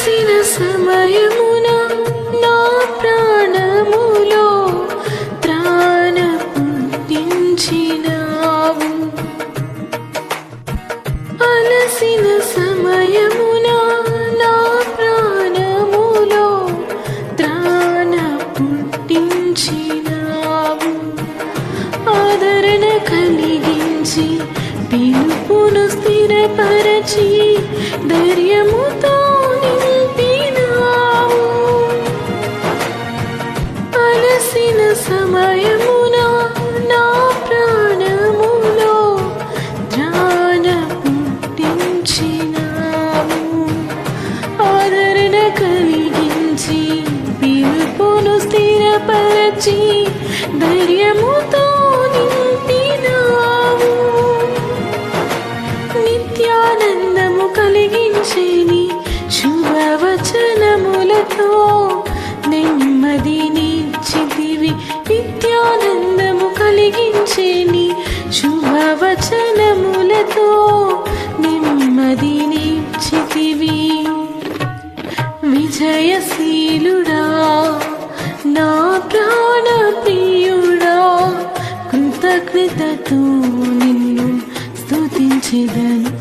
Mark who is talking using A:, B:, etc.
A: అలసిన సమయమున నా ప్రాణములో త్రాణ పుట్టించినావు. అలసిన సమయమున నా ప్రాణములో త్రాణ పుట్టించినావు. ఆదరణ కలిగించి పిలుపును స్థిరపరచి ధైర్యముతో నింపినావు. అలసిన సమయమున నా ప్రాణములో త్రాణ పుట్టించినావు. ఆదరణ కలిగించి పిలుపును స్థిరపరచి ధైర్యముతో నింపినావు. నిత్యానందము కలిగించే నీ శుభవచనములతో నెమ్మదినిచ్చితివి. నిత్యానందము కలిగించే నీ శుభవచనములతో నెమ్మదినిచ్చితివి. విజయశీలుడా నా ప్రాణ ప్రియుడా, కృతజ్ఞతతో నిన్ను స్తుతించెదను.